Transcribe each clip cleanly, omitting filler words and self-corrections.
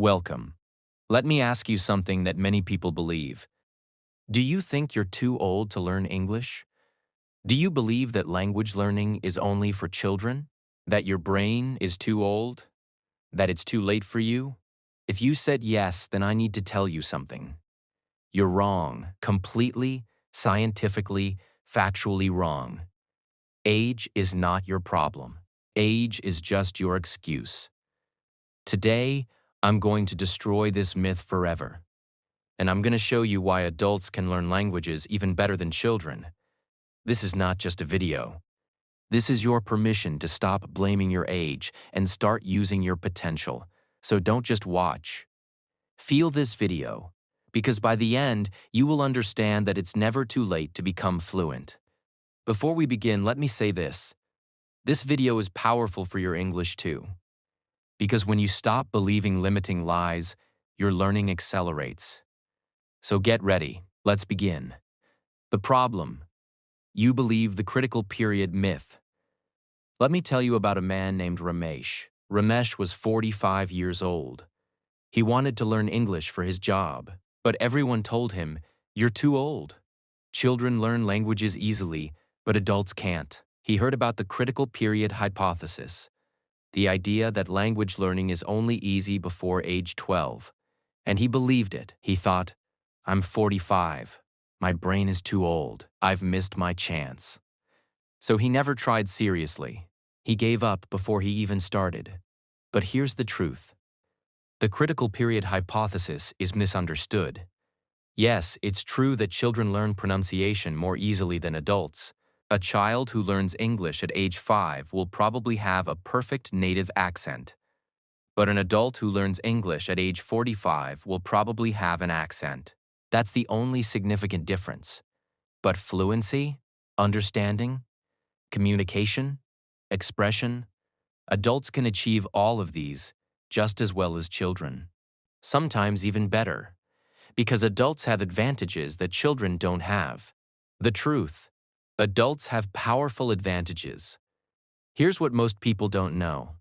Welcome. Let me ask you something that many people believe. Do you think you're too old to learn English? Do you believe that language learning is only for children? That your brain is too old? That it's too late for you? If you said yes, then I need to tell you something. You're wrong, completely, scientifically, factually wrong. Age is not your problem. Age is just your excuse. Today, I'm going to destroy this myth forever. And I'm going to show you why adults can learn languages even better than children. This is not just a video. This is your permission to stop blaming your age and start using your potential. So don't just watch. Feel this video, because by the end, you will understand that it's never too late to become fluent. Before we begin, let me say this. This video is powerful for your English too. Because when you stop believing limiting lies, your learning accelerates. So get ready, let's begin. The problem: you believe the critical period myth. Let me tell you about a man named Ramesh. Ramesh was 45 years old. He wanted to learn English for his job, but everyone told him, "You're too old. Children learn languages easily, but adults can't." He heard about the critical period hypothesis, the idea that language learning is only easy before age 12, and he believed it. He thought, "I'm 45. My brain is too old. I've missed my chance." So he never tried seriously. He gave up before he even started. But here's the truth. The critical period hypothesis is misunderstood. Yes, it's true that children learn pronunciation more easily than adults. A child who learns English at age 5 will probably have a perfect native accent. But an adult who learns English at age 45 will probably have an accent. That's the only significant difference. But fluency, understanding, communication, expression, adults can achieve all of these just as well as children. Sometimes even better, because adults have advantages that children don't have. The truth: adults have powerful advantages. Here's what most people don't know.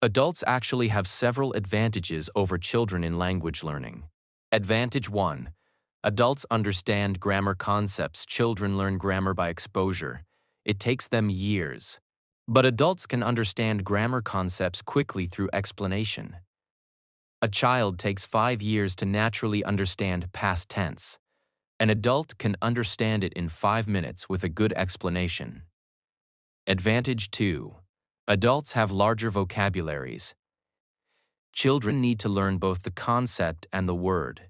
Adults actually have several advantages over children in language learning. Advantage 1. Adults understand grammar concepts. Children learn grammar by exposure. It takes them years. But adults can understand grammar concepts quickly through explanation. A child takes 5 years to naturally understand past tense. An adult can understand it in 5 minutes with a good explanation. Advantage 2. Adults have larger vocabularies. Children need to learn both the concept and the word.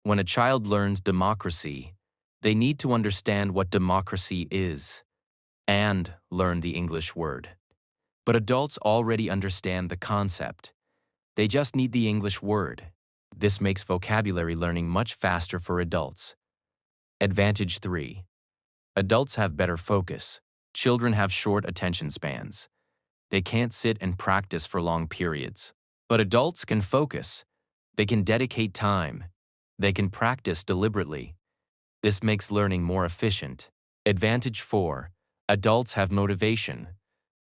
When a child learns democracy, they need to understand what democracy is and learn the English word. But adults already understand the concept. They just need the English word. This makes vocabulary learning much faster for adults. Advantage 3. Adults have better focus. Children have short attention spans. They can't sit and practice for long periods. But adults can focus. They can dedicate time. They can practice deliberately. This makes learning more efficient. Advantage 4. Adults have motivation.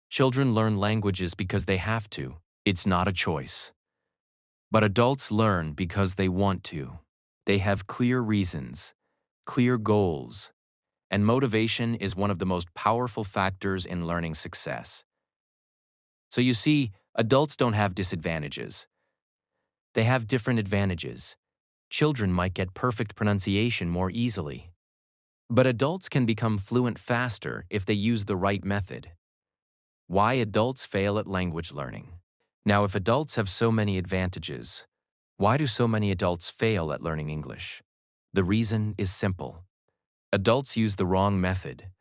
Children learn languages because they have to. It's not a choice. But adults learn because they want to. They have clear reasons, clear goals, and motivation is one of the most powerful factors in learning success. So you see, adults don't have disadvantages. They have different advantages. Children might get perfect pronunciation more easily. But adults can become fluent faster if they use the right method. Why adults fail at language learning? Now, if adults have so many advantages, why do so many adults fail at learning English? The reason is simple. Adults use the wrong method.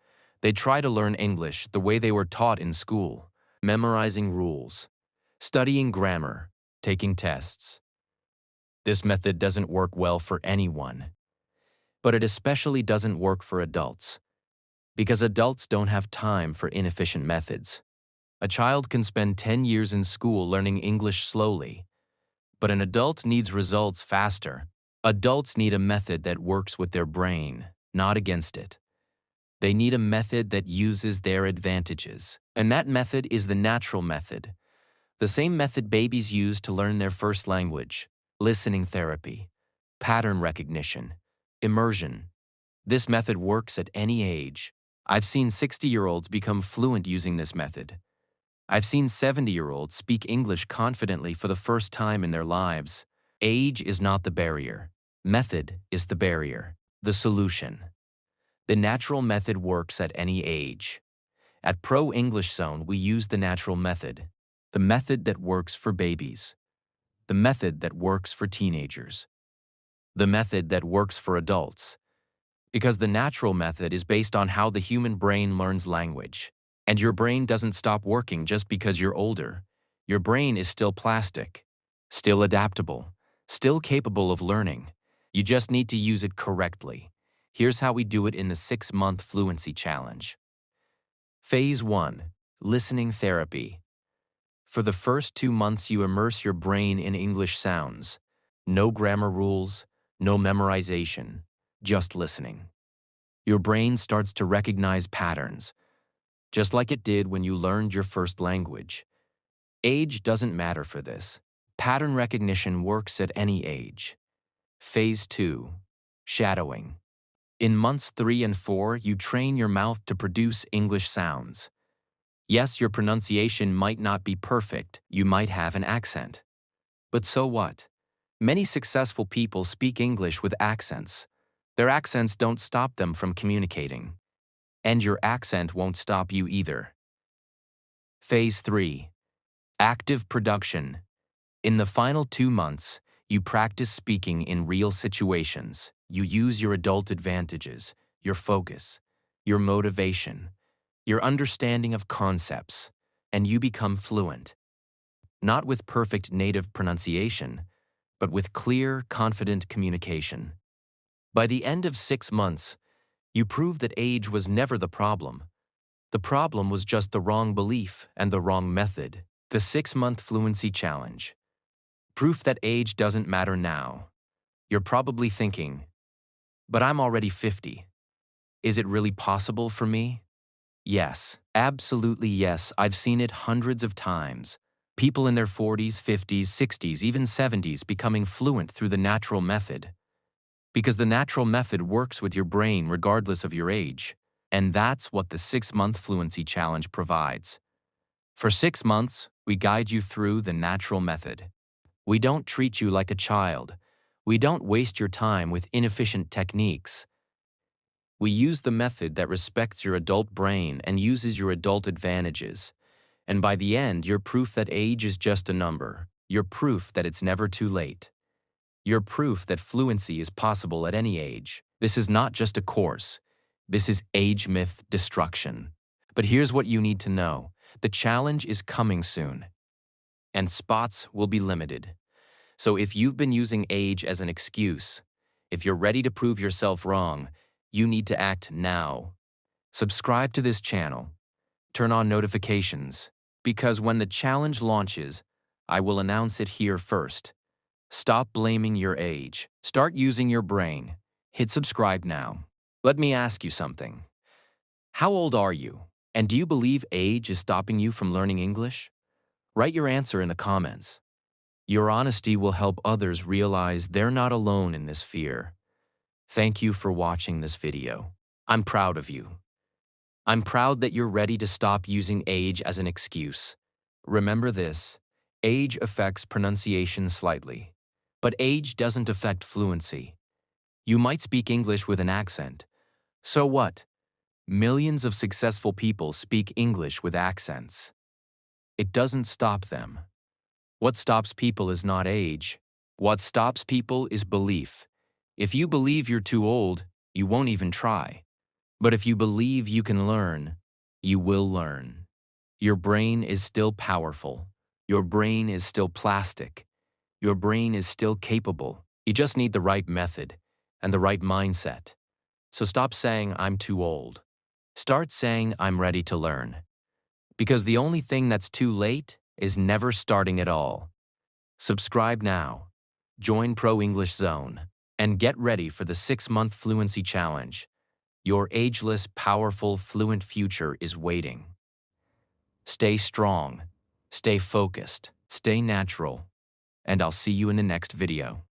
They try to learn English the way they were taught in school, memorizing rules, studying grammar, taking tests. This method doesn't work well for anyone. But it especially doesn't work for adults, because adults don't have time for inefficient methods. A child can spend 10 years in school learning English slowly, but an adult needs results faster. Adults need a method that works with their brain, not against it. They need a method that uses their advantages, and that method is the natural method, The same method babies use to learn their first language: listening therapy, pattern recognition, immersion. This method works at any age. I've seen 60-year-olds become fluent using this method. I've seen 70-year-olds speak English confidently for the first time in their lives. Age is not the barrier. Method is the barrier. The solution. The natural method works at any age. At Pro English Zone, we use the natural method, the method that works for babies, the method that works for teenagers, the method that works for adults. Because the natural method is based on how the human brain learns language. And your brain doesn't stop working just because you're older. Your brain is still plastic, still adaptable, still capable of learning. You just need to use it correctly. Here's how we do it in the 6-month Fluency Challenge. Phase 1. Listening therapy. For the first 2 months, you immerse your brain in English sounds. No grammar rules, no memorization, just listening. Your brain starts to recognize patterns, just like it did when you learned your first language. Age doesn't matter for this. Pattern recognition works at any age. Phase 2. Shadowing. In months 3 and 4, you train your mouth to produce English sounds. Yes, your pronunciation might not be perfect. You might have an accent. But so what? Many successful people speak English with accents. Their accents don't stop them from communicating. And your accent won't stop you either. Phase 3. Active production. In the final 2 months, you practice speaking in real situations. You use your adult advantages, your focus, your motivation, your understanding of concepts, and you become fluent. Not with perfect native pronunciation, but with clear, confident communication. By the end of 6 months, you prove that age was never the problem. The problem was just the wrong belief and the wrong method. The 6-month Fluency Challenge. Proof that age doesn't matter now. You're probably thinking, but I'm already 50. Is it really possible for me? Yes, absolutely yes. I've seen it hundreds of times. People in their 40s, 50s, 60s, even 70s becoming fluent through the natural method. Because the natural method works with your brain regardless of your age. And that's what the 6-month Fluency Challenge provides. For 6 months, we guide you through the natural method. We don't treat you like a child. We don't waste your time with inefficient techniques. We use the method that respects your adult brain and uses your adult advantages. And by the end, you're proof that age is just a number. You're proof that it's never too late. You're proof that fluency is possible at any age. This is not just a course. This is age myth destruction. But here's what you need to know. The challenge is coming soon. And spots will be limited. So if you've been using age as an excuse, if you're ready to prove yourself wrong, you need to act now. Subscribe to this channel. Turn on notifications, because when the challenge launches, I will announce it here first. Stop blaming your age. Start using your brain. Hit subscribe now. Let me ask you something. How old are you? And do you believe age is stopping you from learning English? Write your answer in the comments. Your honesty will help others realize they're not alone in this fear. Thank you for watching this video. I'm proud of you. I'm proud that you're ready to stop using age as an excuse. Remember this, age affects pronunciation slightly, but age doesn't affect fluency. You might speak English with an accent. So what? Millions of successful people speak English with accents. It doesn't stop them. What stops people is not age. What stops people is belief. If you believe you're too old, you won't even try. But if you believe you can learn, you will learn. Your brain is still powerful. Your brain is still plastic. Your brain is still capable. You just need the right method and the right mindset. So stop saying, I'm too old. Start saying, I'm ready to learn. Because the only thing that's too late is never starting at all. Subscribe now. Join Pro English Zone. And get ready for the 6-month Fluency Challenge. Your ageless, powerful, fluent future is waiting. Stay strong. Stay focused. Stay natural, and I'll see you in the next video.